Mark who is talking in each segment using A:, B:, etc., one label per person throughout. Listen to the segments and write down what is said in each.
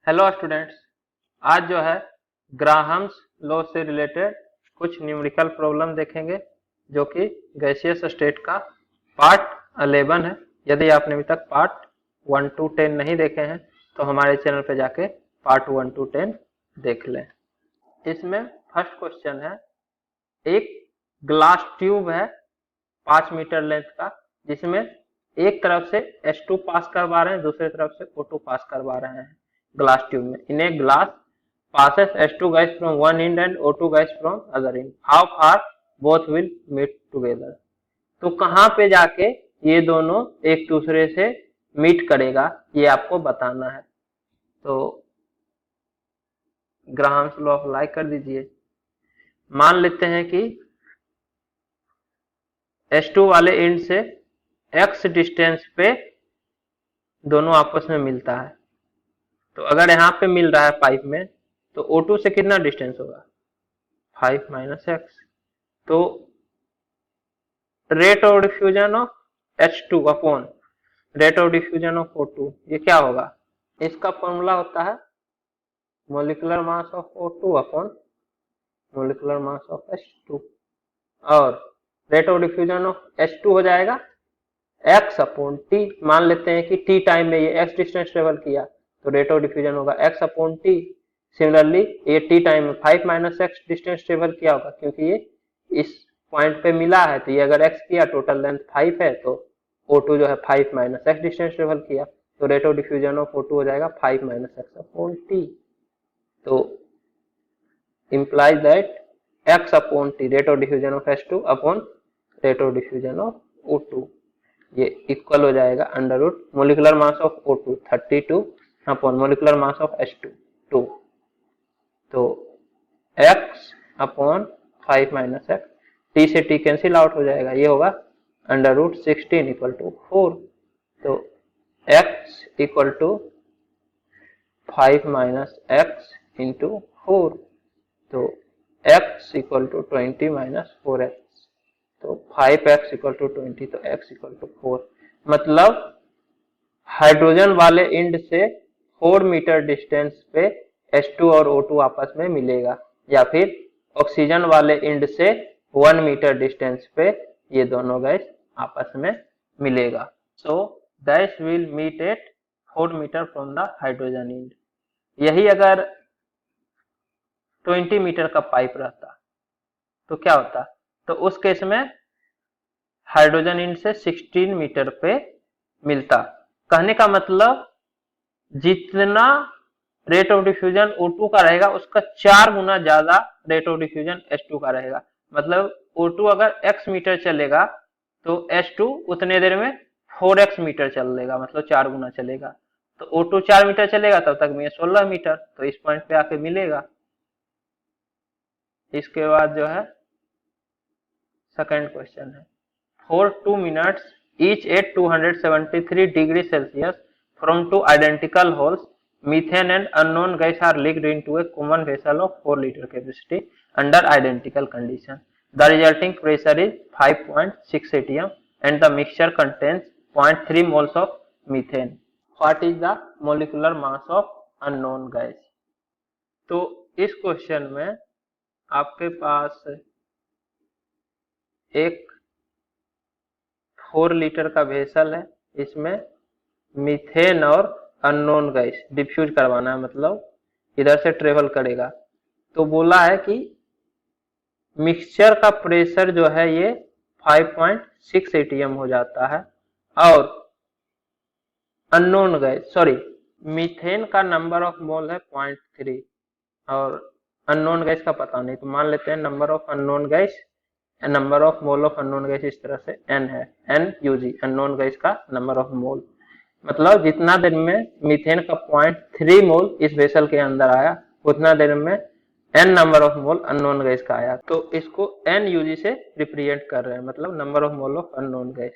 A: Hello students. आज जो है ग्राहम्स लॉ से रिलेटेड कुछ न्यूमेरिकल प्रॉब्लम देखेंगे जो कि गैसियस स्टेट का पार्ट 11 है। यदि आपने अभी तक पार्ट 1 to 10 नहीं देखे हैं तो हमारे चैनल पे जाके पार्ट 1 to 10 देख लें। इसमें फर्स्ट क्वेश्चन है, एक ग्लास ट्यूब है 5 मीटर लेंथ का, जिसमें एक तरफ से H2 पास करवा रहे हैं, दूसरी तरफ से O2 पास करवा रहे हैं ग्लास ट्यूब में। In a glass passes H2 gas from one end and O2 gas from other end. How far both will meet together? तो कहाँ पे जाके ये दोनों एक दूसरे से मीट करेगा ये आपको बताना है। तो ग्राहम्स लॉ अप्लाई कर दीजिए। मान लेते हैं कि H2 वाले एंड से x डिस्टेंस पे दोनों आपस में मिलता है। तो अगर यहाँ पे मिल रहा है 5 में, तो O2 से कितना डिस्टेंस होगा 5 माइनस एक्स। तो rate of diffusion of H2 upon rate of diffusion of O2 ये क्या होगा, इसका फॉर्मूला होता है molecular mass of O2 upon molecular mass of H2, और rate of diffusion of H2 हो जाएगा x अपॉन टी। मान लेते हैं कि t टाइम में ये x डिस्टेंस ट्रेवल किया तो रेट ऑफ डिफ्यूजन होगा x अपॉन टी। सिमिलरली ये t टाइम में 5 माइनस एक्स डिस्टेंस ट्रेवल किया होगा, क्योंकि ये इस पॉइंट पे मिला है तो ये अगर x किया, टोटल लेंथ 5 है तो O2 जो है 5 माइनस एक्स डिस्टेंस ट्रेवल किया, तो rate of diffusion of O2 हो जाएगा 5 माइनस एक्स अपॉन टी। तो implies that x upon T rate of diffusion of H2 upon rate of diffusion of O2 ये इक्वल हो जाएगा under root molecular mass of O2 32 upon molecular mass of H2 2। तो x अपॉन 5 minus X, T से T cancel out हो जाएगा, ये होगा अंडर रूट 16 इक्वल टू 4। तो x equal to 5 minus X into 4, तो x equal to 20 minus 4x, तो 5x इक्वल टू 20, तो x इक्वल टू 4। मतलब हाइड्रोजन वाले एंड से 4 मीटर डिस्टेंस पे H2 और O2 आपस में मिलेगा, या फिर ऑक्सीजन वाले एंड से 1 मीटर डिस्टेंस पे ये दोनों गैस आपस में मिलेगा। So gas will meet at 4 metre from the hydrogen end. यही अगर 20 मीटर का पाइप रहता तो क्या होता, तो उस केस में हाइड्रोजन एंड से 16 मीटर पे मिलता। कहने का मतलब जितना रेट ऑफ डिफ्यूजन O2 का रहेगा उसका 4 गुना ज्यादा रेट ऑफ डिफ्यूजन H2 का रहेगा। मतलब O2 अगर x मीटर चलेगा तो H2 उतने देर में 4x मीटर चल लेगा, मतलब 4 गुना चलेगा। तो O2 4 मीटर चलेगा तब तक में 16 मीटर, तो इस पॉइंट पे आके मिलेगा। इसके बाद जो है सेकंड क्वेश्चन है, for 2 minutes each at 273 degree Celsius from 2 identical holes, methane and unknown gas are leaked into a common vessel of 4 liter capacity under identical condition. The resulting pressure is 5.6 atm and the mixture contains 0.3 moles of methane. What is the molecular mass of unknown gas? तो इस question में आपके पास एक 4 litre का vessel है, इसमें methane और unknown gas diffuse करवाना है, मतलब इधर से ट्रेवल करेगा। तो बोला है कि मिक्सचर का प्रेशर जो है ये 5.6 atm हो जाता है, और अननोन गैस मीथेन का नंबर ऑफ मोल है 0.3 और अननोन गैस का पता नहीं, तो मान लेते हैं number of unknown gas, number of mole of unknown gas इस तरह से n है, NuG अननोन गैस का नंबर ऑफ मोल। मतलब जितना देर में मीथेन का 0.3 मोल इस वेसल के अंदर आया उतना देर में n number of mole unknown gas का आया, तो इसको NuG से रिप्रेजेंट कर रहे हैं, मतलब number of mole of unknown gas.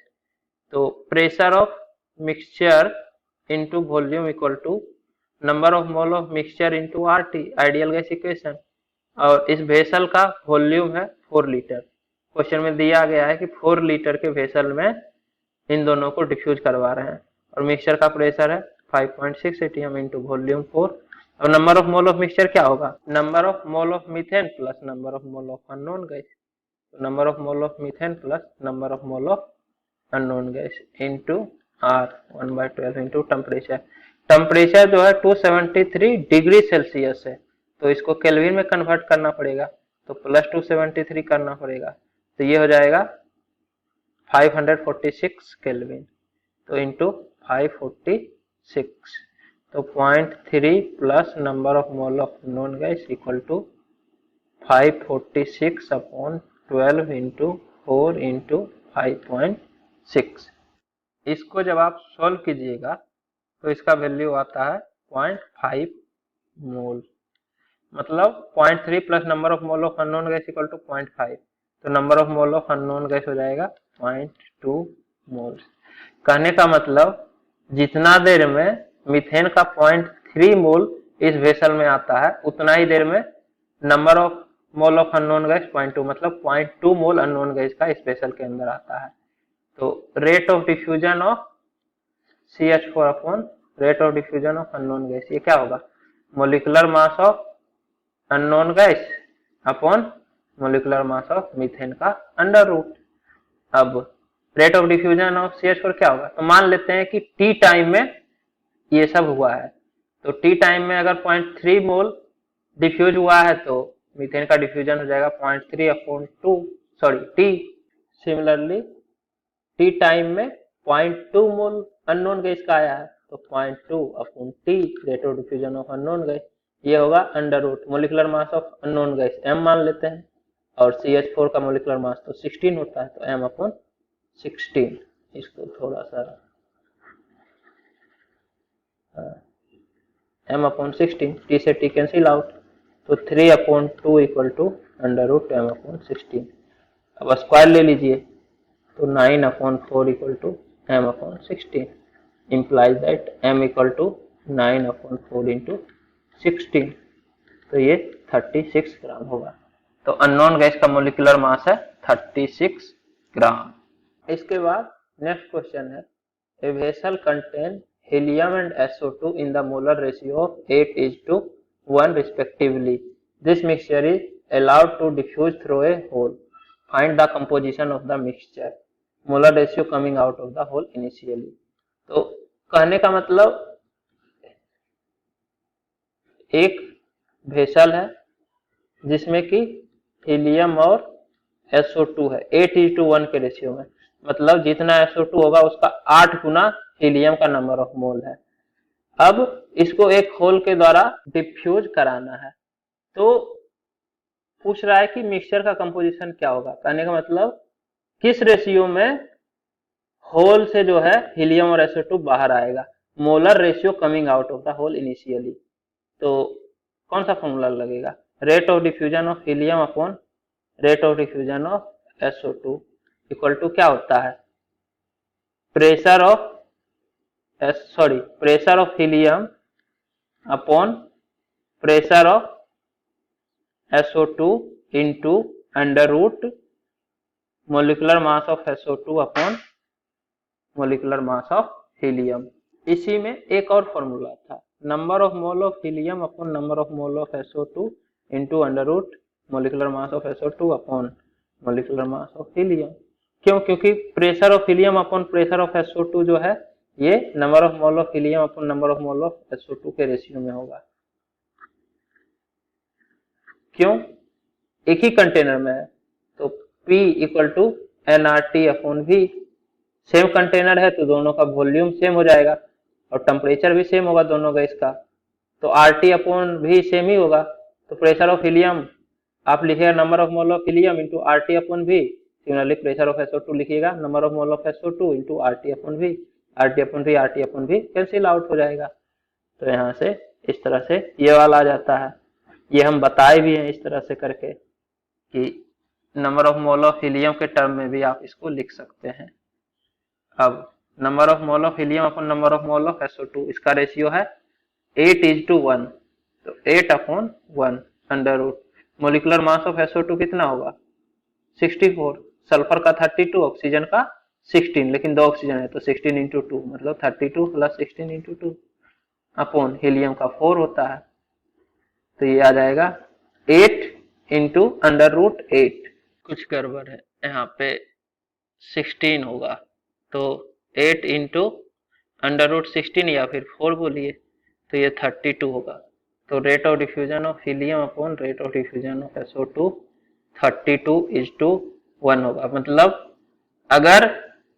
A: तो pressure of mixture into volume equal to number of mole of mixture into RT, ideal gas equation. और इस वेसल का वॉल्यूम है 4 लीटर। क्वेश्चन में दिया गया है कि 4 लीटर के वेसल में इन दोनों को डिफ्यूज करवा रहे हैं, और मिक्सचर का प्रेशर है 5.6 atm इंटू वॉल्यूम 4, अब number of mole of mixture क्या होगा, number of mole of methane plus number of mole of unknown gas. तो number of mole of methane plus number of mole of unknown gas into R 1/12 into temperature. Temperature जो है 273 degree Celsius है, तो इसको kelvin में convert करना पड़ेगा, तो प्लस 273 करना पड़ेगा, तो ये हो जाएगा 546 केल्विन, तो इंटू 546, तो 0.3 plus number of mole of non gas equal to 546 upon 12 into 4 into 5.6। इसको जब आप सॉल्व कीजिएगा तो इसका वैल्यू आता है 0.5 मोल, मतलब 0.3 plus number of mole of unknown gas equal to 0.5, तो number of mole of unknown gas हो जाएगा 0.2 मोल्स। कहने का मतलब जितना देर में मीथेन का 0.3 मोल इस वेसल में आता है, उतना ही देर में number of mole of unknown gas 0.2, मतलब 0.2 मोल अननोन गैस का इस वेसल के अंदर आता है। तो rate of diffusion of CH4 upon rate of diffusion of unknown gas, ये क्या होगा, molecular mass of unknown gas upon molecular mass of methane का अंडर रूट। अब rate of diffusion of CH4 क्या होगा, तो मान लेते हैं कि T टाइम में ये सब हुआ है, तो T टाइम में अगर 0.3 मोल डिफ्यूज हुआ है तो मीथेन का डिफ्यूजन हो जाएगा 0.3 upon 2 sorry T। Similarly T time में 0.2 मोल अननोन गैस का आया है, तो 0.2 upon T rate of diffusion of unknown gas, ये होगा under root molecular mass of unknown gas m मान लेते हैं, और CH4 का मोलिकुलर मास तो 16 होता है, तो m अपॉन 16। इसको थोड़ा सा m अपॉन 16, T से T कैंसिल आउट, तो 3 upon 2 equal to under root m upon 16। अब स्क्वायर ले लीजिए, तो 9 upon 4 equal to m upon 16, implies that m equal to 9 upon 4 into 16, तो ये 36 ग्राम होगा। तो अननोन गैस का मोलिकुलर मास है 36 ग्राम। इसके बाद नेक्स्ट क्वेश्चन है, a vessel contain helium and SO2 in the molar ratio of 8:1 respectively. This mixture is allowed to diffuse through a hole. Find the composition of the mixture. Molar ratio coming out of the hole initially. तो कहने का मतलब एक vessel है जिसमें कि helium और SO2 है 8:1 के रेशियो में, मतलब जितना SO2 होगा उसका 8 गुना हीलियम का नंबर ऑफ मोल है। अब इसको एक होल के द्वारा डिफ्यूज कराना है, तो पूछ रहा है कि मिक्सचर का कंपोजिशन क्या होगा, कहने का मतलब किस रेशियो में होल से जो है हीलियम और SO2 बाहर आएगा, molar ratio coming out of the hole initially. तो कौन सा फॉर्मूला लगेगा, rate of diffusion of helium upon rate of diffusion of SO2 equal to क्या होता है, pressure of helium upon pressure of SO2 into under root molecular mass of SO2 upon molecular mass of helium. इसी में एक और formula था, number of mole of helium upon number of mole of SO2 into under root molecular mass of SO2 upon molecular mass of helium. क्यों, क्योंकि pressure of helium upon pressure of SO2 जो है ये number of mole of helium upon number of mole of SO2 के ratio में होगा। क्यों, एक ही कंटेनर में है, तो P equal to nRT upon V, same container है तो दोनों का वॉल्यूम सेम हो जाएगा और टेम्परेचर भी सेम होगा दोनों गैस का, तो RT अपॉन V सेम ही होगा। तो प्रेशर ऑफ हीलियम आप लिखिएगा number of mole of helium into RT upon V, similarly pressure of SO2 लिखिएगा number of mole of SO2 into RT upon V, RT upon V cancel out हो जाएगा। तो यहाँ से इस तरह से ये वाला आ जाता है, ये हम बताए भी हैं इस तरह से करके कि number of mole of helium के टर्म में भी आप इसको लिख सकते हैं। अब number of mole of helium upon number of mole of SO2, इसका रेशियो है 8:1, तो 8 upon 1 under root molecular mass of SO2 कितना होगा 64, सल्फर का 32, ऑक्सीजन का 16, लेकिन दो ऑक्सीजन है तो 16 इंटू 2 मतलब 32 प्लस 16 इंटू 2 अपॉन हीलियम का 4 होता है, तो ये आ जाएगा 8 इंटू अंडर रूट 8। कुछ गड़बड़ है यहाँ पे, 16 होगा, तो 8 इंटू अंडर रूट 16 या फिर 4 बोलिए, तो ये 32 होगा। तो rate of diffusion of helium upon rate of diffusion of SO2 32:1 होगा। मतलब अगर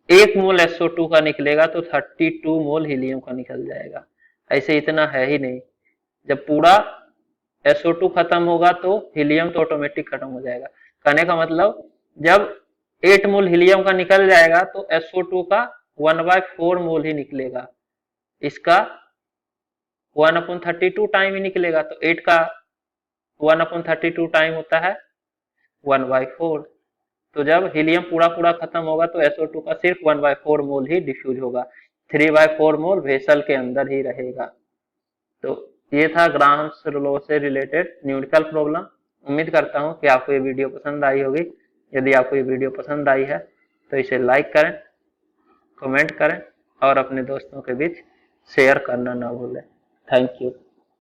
A: 1 मोल SO2 का निकलेगा तो 32 मोल हीलियम का निकल जाएगा। ऐसे इतना है ही नहीं, जब पूरा SO2 खत्म होगा तो हीलियम तो ऑटोमेटिक खत्म हो जाएगा। कहने का मतलब जब 8 मोल हीलियम का निकल जाएगा तो SO2 का 1/4 मोल ही निकलेगा, इसका 1/32 टाइम ही निकलेगा। तो 8 का 1/32 टाइम होता है 1/4। तो जब हीलियम पूरा पूरा खत्म होगा तो SO2 का सिर्फ 1/4 मोल ही डिफ्यूज होगा, 3/4 मोल वेसल के अंदर ही रहेगा। तो ये था ग्राहम्स लॉ से रिलेटेड न्यूमेरिकल प्रॉब्लम। उम्मीद करता हूँ कि आपको ये वीडियो पसंद आई होगी। यदि आपको ये वीडियो पसंद आई है तो इसे लाइक करें, कमेंट करें और अपने दोस्तों के बीच शेयर करना ना भूलें। Thank you.